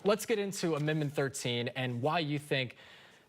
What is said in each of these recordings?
Let's get into Amendment 13 and why you think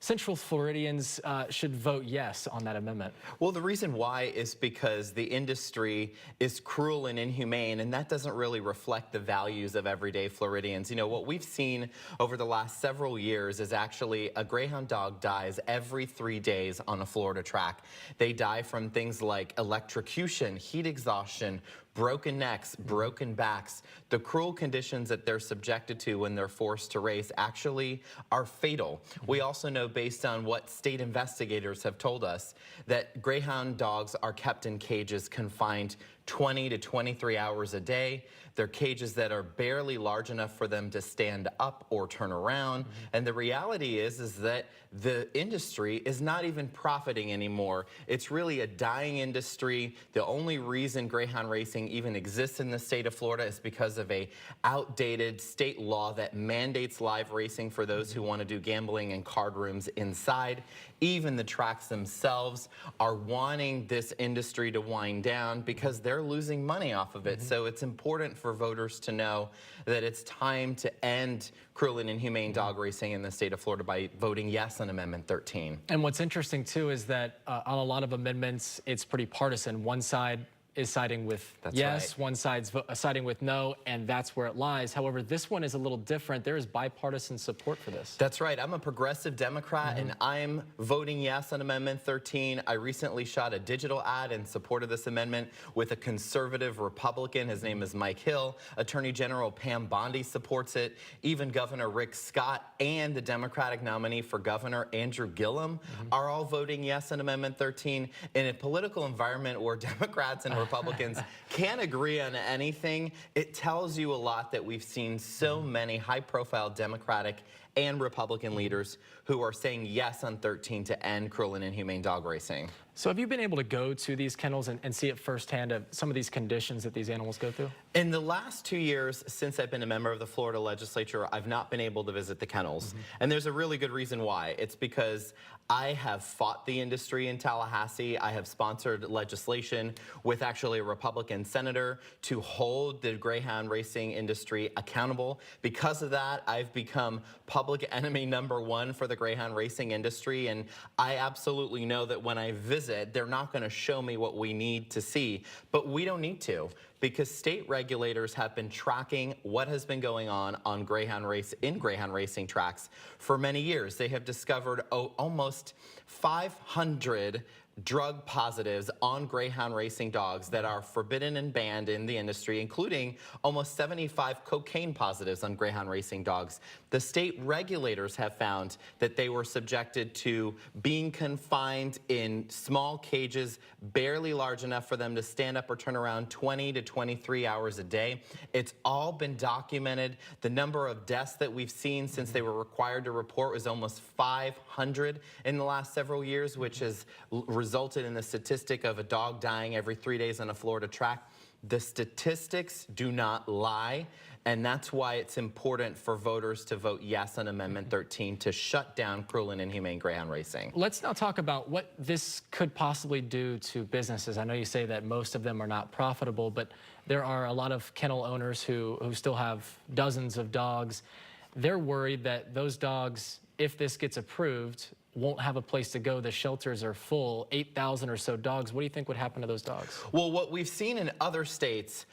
Central Floridians should vote yes on that amendment. Well, the reason why is because the industry is cruel and inhumane, and that doesn't really reflect the values of everyday Floridians. You know, what we've seen over the last several years is actually a Greyhound dog dies every 3 days on a Florida track. They die from things like electrocution, heat exhaustion, broken necks, broken backs. The cruel conditions that they're subjected to when they're forced to race actually are fatal. We also know, based on what state investigators have told us, that Greyhound dogs are kept in cages confined 20 to 23 hours a day. They're cages that are barely large enough for them to stand up or turn around. And the reality is that the industry is not even profiting anymore. It's really a dying industry. The only reason Greyhound racing even exists in the state of Florida is because of a outdated state law that mandates live racing for those who want to do gambling in card rooms inside. Even the tracks themselves are wanting this industry to wind down because they're losing money off of it. So it's important for voters to know that it's time to end cruel and inhumane dog racing in the state of Florida by voting yes on Amendment 13. And what's interesting too is that on a lot of amendments, it's pretty partisan. One side is siding with yes, one side's siding with no, and that's where it lies. However, this one is a little different. There is bipartisan support for this. That's right. I'm a progressive Democrat, and I'm voting yes on Amendment 13. I recently shot a digital ad in support of this amendment with a conservative Republican. His name is Mike Hill. Attorney General Pam Bondi supports it. Even Governor Rick Scott and the Democratic nominee for governor, Andrew Gillum, are all voting yes on Amendment 13. In a political environment where Democrats and Republicans can't agree on anything, it tells you a lot that we've seen so many high-profile Democratic and Republican leaders who are saying yes on 13 to end cruel and inhumane dog racing. So have you been able to go to these kennels and see it firsthand of some of these conditions that these animals go through? In the last 2 years since I've been a member of the Florida legislature, I've not been able to visit the kennels. And there's a really good reason why. It's because I have fought the industry in Tallahassee. I have sponsored legislation with actually a Republican senator to hold the Greyhound racing industry accountable. Because of that, I've become public enemy #1 for the Greyhound racing industry. And I absolutely know that when I visit, they're not going to show me what we need to see. But we don't need to, because state regulators have been tracking what has been going on Greyhound racing tracks for many years. They have discovered almost 500 drug positives on Greyhound racing dogs that are forbidden and banned in the industry, including almost 75 cocaine positives on Greyhound racing dogs. The state regulators have found that they were subjected to being confined in small cages, barely large enough for them to stand up or turn around 20 to 23 hours a day. It's all been documented. The number of deaths that we've seen since they were required to report was almost 500 in the last several years, which has resulted in the statistic of a dog dying every 3 days on a Florida track. The statistics do not lie, and that's why it's important for voters to vote yes on Amendment 13 to shut down cruel and inhumane Greyhound racing. Let's now talk about what this could possibly do to businesses. I know you say that most of them are not profitable, but there are a lot of kennel owners who still have dozens of dogs. They're worried that those dogs, if this gets approved, won't have a place to go. The shelters are full, 8,000 or so dogs. What do you think would happen to those dogs? Well, what we've seen in other states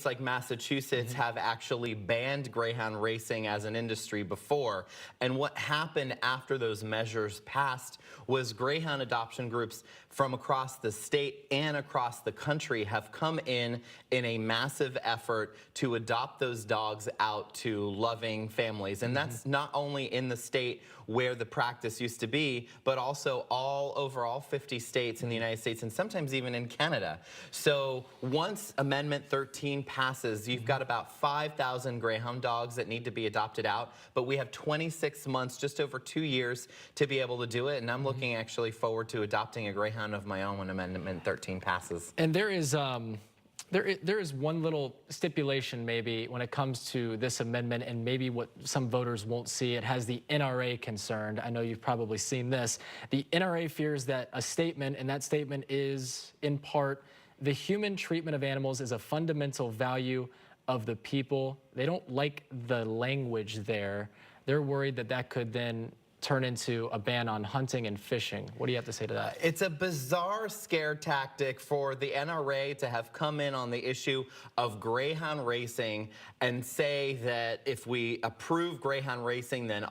like Massachusetts have actually banned Greyhound racing as an industry before. And what happened after those measures passed was Greyhound adoption groups from across the state and across the country have come in a massive effort to adopt those dogs out to loving families. And that's not only in the state where the practice used to be, but also over all 50 states in the United States, and sometimes even in Canada. So once Amendment 13 passes, you've got about 5,000 Greyhound dogs that need to be adopted out, but we have 26 months, just over 2 years, to be able to do it. And I'm looking actually forward to adopting a Greyhound of my own when Amendment 13 passes. And there is one little stipulation maybe when it comes to this amendment, and maybe what some voters won't see. It has the NRA concerned. I know you've probably seen this. The NRA fears that a statement, and that statement is in part, the human treatment of animals is a fundamental value of the people. They don't like the language there. They're worried that that could then turn into a ban on hunting and fishing. What do you have to say to that? It's a bizarre scare tactic for the NRA to have come in on the issue of Greyhound racing and say that if we approve Greyhound racing, then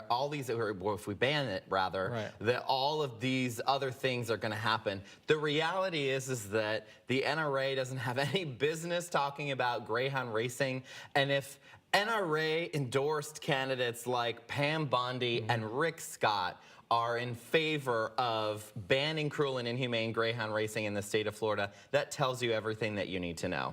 all these, or if we ban it rather, Right. that all of these other things are going to happen. The reality is that the NRA doesn't have any business talking about Greyhound racing, and if NRA endorsed candidates like Pam Bondi and Rick Scott are in favor of banning cruel and inhumane Greyhound racing in the state of Florida, that tells you everything that you need to know.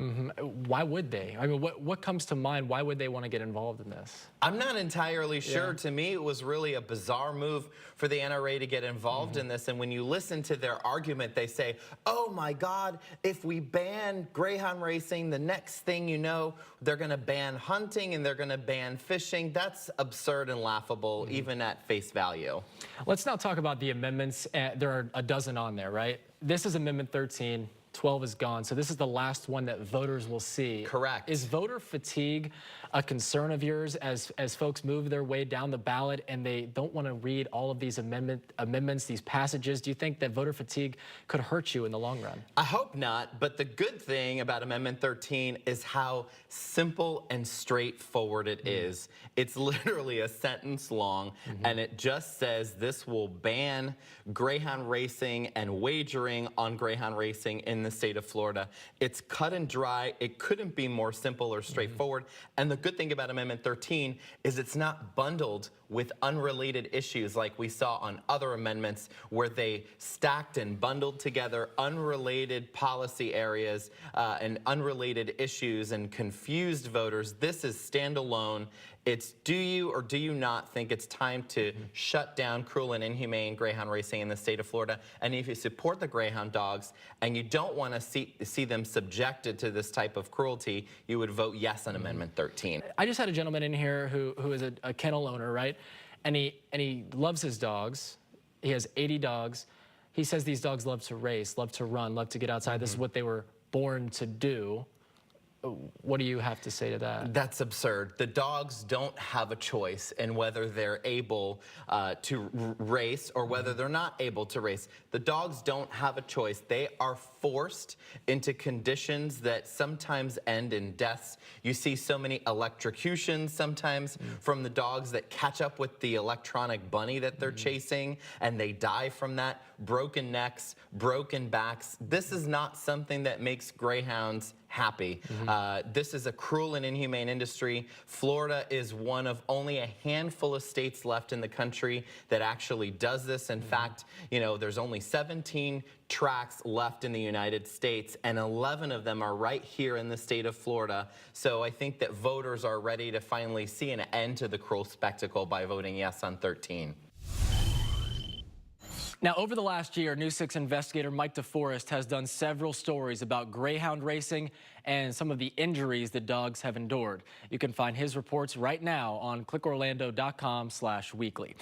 Why would they? I mean, what comes to mind? Why would they want to get involved in this? I'm not entirely sure. Yeah. To me, it was really a bizarre move for the NRA to get involved in this. And when you listen to their argument, they say, oh my God, if we ban Greyhound racing, the next thing you know, they're going to ban hunting and they're going to ban fishing. That's absurd and laughable, even at face value. Let's now talk about the amendments. There are a dozen on there, right? This is Amendment 13. 12 is gone. So this is the last one that voters will see. Correct. Is voter fatigue a concern of yours as folks move their way down the ballot and they don't want to read all of these amendments, these passages? Do you think that voter fatigue could hurt you in the long run? I hope not, but the good thing about Amendment 13 is how simple and straightforward it is. It's literally a sentence long, and it just says this will ban Greyhound racing and wagering on Greyhound racing in the state of Florida. It's cut and dry. It couldn't be more simple or straightforward. And the good thing about Amendment 13 is it's not bundled with unrelated issues like we saw on other amendments where they stacked and bundled together unrelated policy areas and unrelated issues and confused voters. This is standalone. It's do you or do you not think it's time to shut down cruel and inhumane Greyhound racing in the state of Florida? And if you support the Greyhound dogs and you don't want to see them subjected to this type of cruelty, you would vote yes on Amendment 13. I just had a gentleman in here who is a kennel owner, right? And he loves his dogs. He has 80 dogs. He says these dogs love to race, love to run, love to get outside. This is what they were born to do. What do you have to say to that? That's absurd. The dogs don't have a choice in whether they're able to race or whether they're not able to race. The dogs don't have a choice. They are forced into conditions that sometimes end in deaths. You see so many electrocutions sometimes from the dogs that catch up with the electronic bunny that they're chasing, and they die from that. Broken necks, broken backs. This is not something that makes greyhounds happy. This is a cruel and inhumane industry. Florida is one of only a handful of states left in the country that actually does this. In fact, you know, there's only 17 tracks left in the United States, and 11 of them are right here in the state of Florida. So I think that voters are ready to finally see an end to the cruel spectacle by voting yes on 13. Now, over the last year, News 6 investigator Mike DeForest has done several stories about Greyhound racing and some of the injuries that dogs have endured. You can find his reports right now on clickorlando.com/weekly.